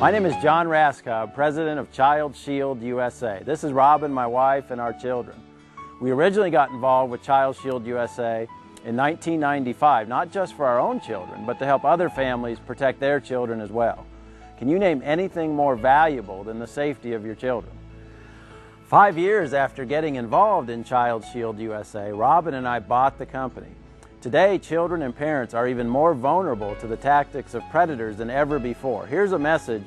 My name is John Raskob, President of Child Shield USA. This is Robin, my wife, and our children. We originally got involved with Child Shield USA in 1995, not just for our own children, but to help other families protect their children as well. Can you name anything more valuable than the safety of your children? 5 years after getting involved in Child Shield USA, Robin and I bought the company. Today, children and parents are even more vulnerable to the tactics of predators than ever before. Here's a message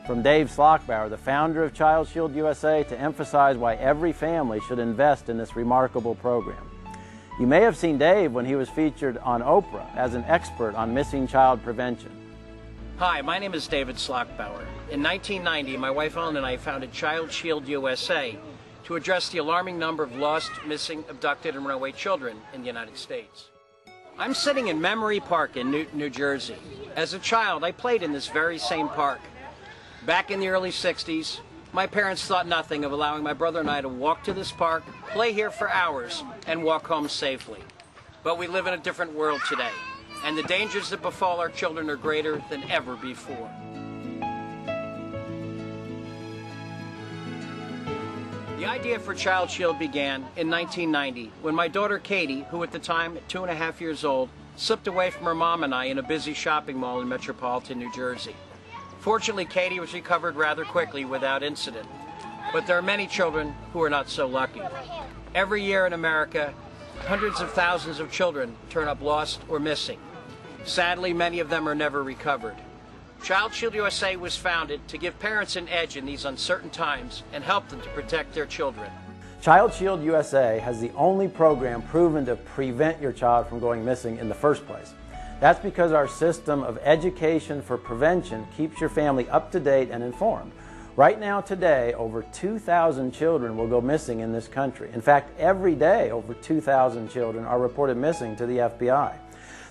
from Dave Slockbauer, the founder of Child Shield USA, to emphasize why every family should invest in this remarkable program. You may have seen Dave when he was featured on Oprah as an expert on missing child prevention. Hi, my name is David Slockbauer. In 1990, my wife Ellen and I founded Child Shield USA to address the alarming number of lost, missing, abducted, and runaway children in the United States. I'm sitting in Memory Park in Newton, New Jersey. As a child, I played in this very same park. Back in the early 60s, my parents thought nothing of allowing my brother and I to walk to this park, play here for hours, and walk home safely. But we live in a different world today, and the dangers that befall our children are greater than ever before. The idea for Child Shield began in 1990 when my daughter Katie, who at the time, at 2.5 years old, slipped away from her mom and I in a busy shopping mall in metropolitan New Jersey. Fortunately, Katie was recovered rather quickly without incident. But there are many children who are not so lucky. Every year in America, hundreds of thousands of children turn up lost or missing. Sadly, many of them are never recovered. Child Shield USA was founded to give parents an edge in these uncertain times and help them to protect their children. Child Shield USA has the only program proven to prevent your child from going missing in the first place. That's because our system of education for prevention keeps your family up to date and informed. Right now, today, over 2,000 children will go missing in this country. In fact, every day, over 2,000 children are reported missing to the FBI.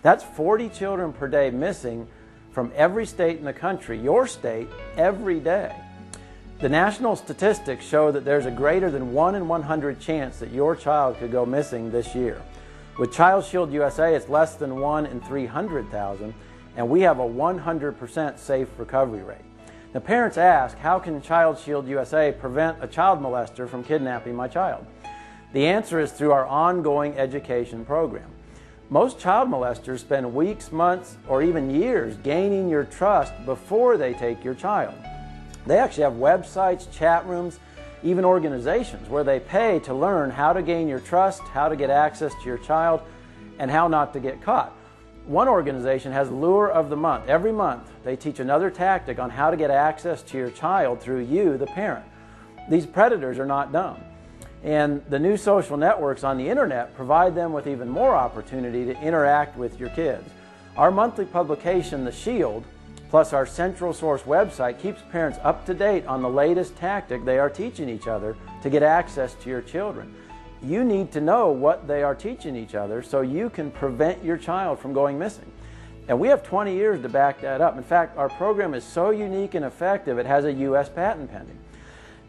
That's 40 children per day missing from every state in the country, your state, every day. The national statistics show that there's a greater than 1 in 100 chance that your child could go missing this year. With Child Shield USA, it's less than 1 in 300,000, and we have a 100% safe recovery rate. Now, parents ask, how can Child Shield USA prevent a child molester from kidnapping my child? The answer is through our ongoing education program. Most child molesters spend weeks, months, or even years gaining your trust before they take your child. They actually have websites, chat rooms, even organizations where they pay to learn how to gain your trust, how to get access to your child, and how not to get caught. One organization has Lure of the Month. Every month, they teach another tactic on how to get access to your child through you, the parent. These predators are not dumb. And the new social networks on the internet provide them with even more opportunity to interact with your kids. Our monthly publication, The Shield, plus our Central Source website, keeps parents up to date on the latest tactic they are teaching each other to get access to your children. You need to know what they are teaching each other so you can prevent your child from going missing. And we have 20 years to back that up. In fact, our program is so unique and effective, it has a U.S. patent pending.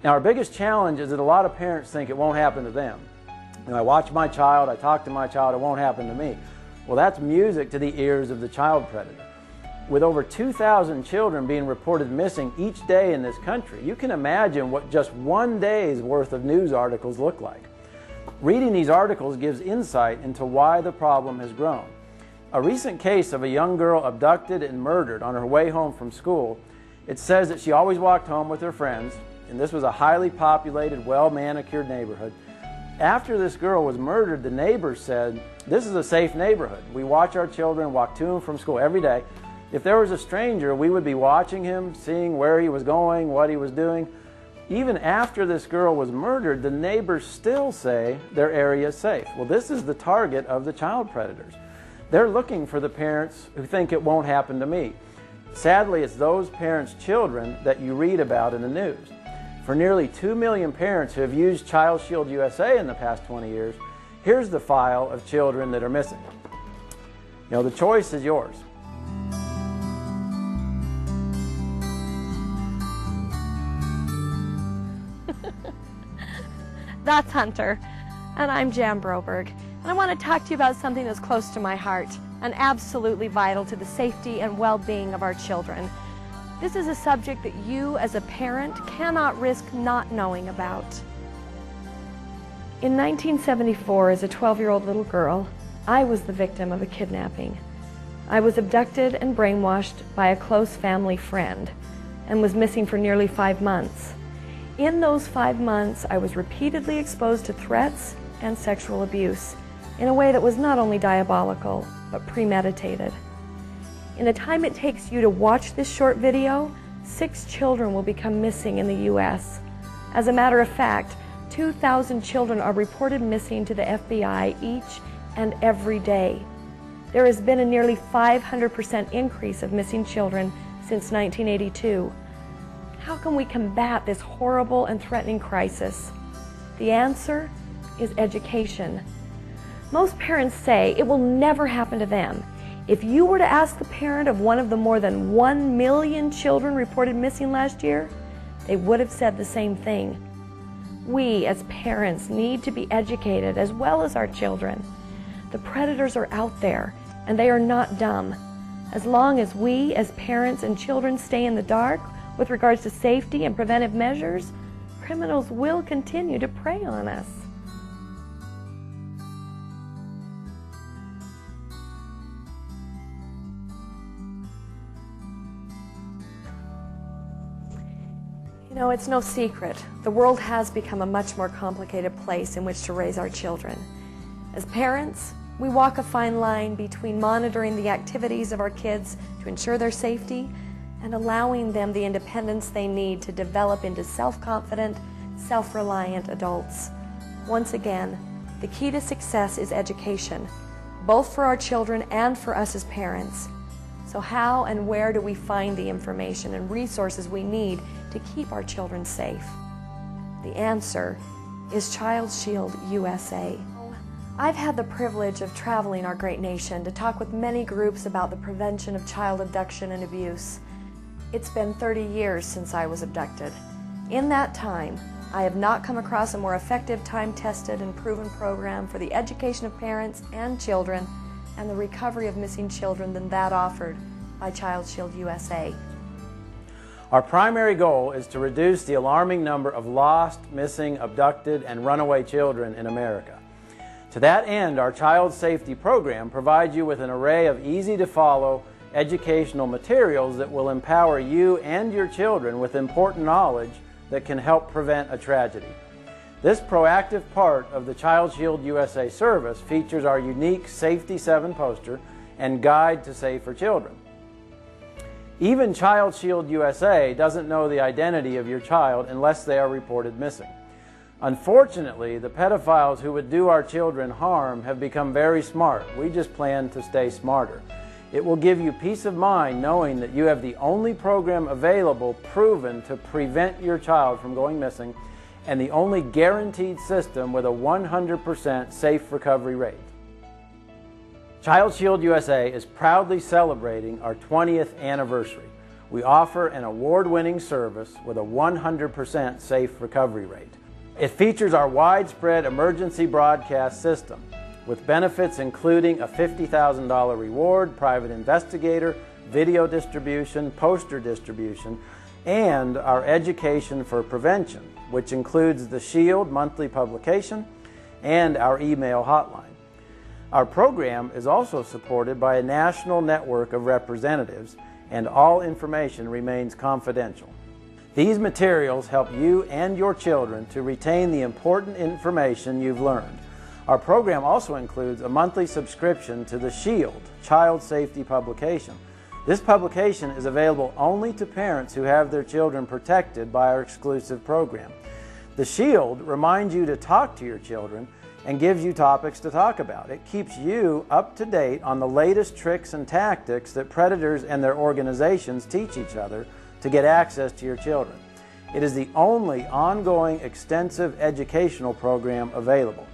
Now, our biggest challenge is that a lot of parents think it won't happen to them. You know, I watch my child, I talk to my child, it won't happen to me. Well, that's music to the ears of the child predator. With over 2,000 children being reported missing each day in this country, you can imagine what just one day's worth of news articles look like. Reading these articles gives insight into why the problem has grown. A recent case of a young girl abducted and murdered on her way home from school, it says that she always walked home with her friends, and this was a highly populated, well-manicured neighborhood. After this girl was murdered, the neighbors said, "This is a safe neighborhood. We watch our children walk to and from school every day. If there was a stranger, we would be watching him, seeing where he was going, what he was doing." Even after this girl was murdered, the neighbors still say their area is safe. Well, this is the target of the child predators. They're looking for the parents who think it won't happen to me. Sadly, it's those parents' children that you read about in the news. For nearly 2 million parents who have used Child Shield USA in the past 20 years, here's the file of children that are missing. You know, the choice is yours. That's Hunter, and I'm Jan Broberg, and I want to talk to you about something that's close to my heart and absolutely vital to the safety and well-being of our children. This is a subject that you as a parent cannot risk not knowing about. In 1974, as a 12-year-old little girl, I was the victim of a kidnapping. I was abducted and brainwashed by a close family friend and was missing for nearly 5 months. In those 5 months, I was repeatedly exposed to threats and sexual abuse in a way that was not only diabolical, but premeditated. In the time it takes you to watch this short video, 6 children will become missing in the U.S. As a matter of fact, 2,000 children are reported missing to the FBI each and every day. There has been a nearly 500% increase of missing children since 1982. How can we combat this horrible and threatening crisis? The answer is education. Most parents say it will never happen to them. If you were to ask the parent of one of the more than 1 million children reported missing last year, they would have said the same thing. We as parents need to be educated as well as our children. The predators are out there and they are not dumb. As long as we as parents and children stay in the dark with regards to safety and preventive measures, criminals will continue to prey on us. You know, it's no secret. The world has become a much more complicated place in which to raise our children. As parents, we walk a fine line between monitoring the activities of our kids to ensure their safety and allowing them the independence they need to develop into self-confident, self-reliant adults. Once again, the key to success is education, both for our children and for us as parents. So how and where do we find the information and resources we need to keep our children safe? The answer is Child Shield USA. I've had the privilege of traveling our great nation to talk with many groups about the prevention of child abduction and abuse. It's been 30 years since I was abducted. In that time, I have not come across a more effective, time-tested, and proven program for the education of parents and children and the recovery of missing children than that offered by Child Shield USA. Our primary goal is to reduce the alarming number of lost, missing, abducted, and runaway children in America. To that end, our Child Safety Program provides you with an array of easy-to-follow educational materials that will empower you and your children with important knowledge that can help prevent a tragedy. This proactive part of the Child Shield USA service features our unique Safety 7 poster and Guide to Safer Children. Even Child Shield USA doesn't know the identity of your child unless they are reported missing. Unfortunately, the pedophiles who would do our children harm have become very smart. We just plan to stay smarter. It will give you peace of mind knowing that you have the only program available proven to prevent your child from going missing and the only guaranteed system with a 100% safe recovery rate. Child Shield USA is proudly celebrating our 20th anniversary. We offer an award-winning service with a 100% safe recovery rate. It features our widespread emergency broadcast system with benefits including a $50,000 reward, private investigator, video distribution, poster distribution, and our Education for Prevention, which includes the Shield monthly publication and our email hotline. Our program is also supported by a national network of representatives, and all information remains confidential. These materials help you and your children to retain the important information you've learned. Our program also includes a monthly subscription to the Shield Child Safety publication. This publication is available only to parents who have their children protected by our exclusive program. The Shield reminds you to talk to your children and gives you topics to talk about. It keeps you up to date on the latest tricks and tactics that predators and their organizations teach each other to get access to your children. It is the only ongoing extensive educational program available.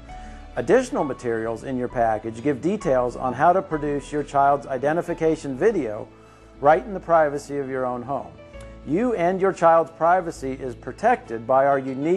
Additional materials in your package give details on how to produce your child's identification video right in the privacy of your own home. You and your child's privacy is protected by our unique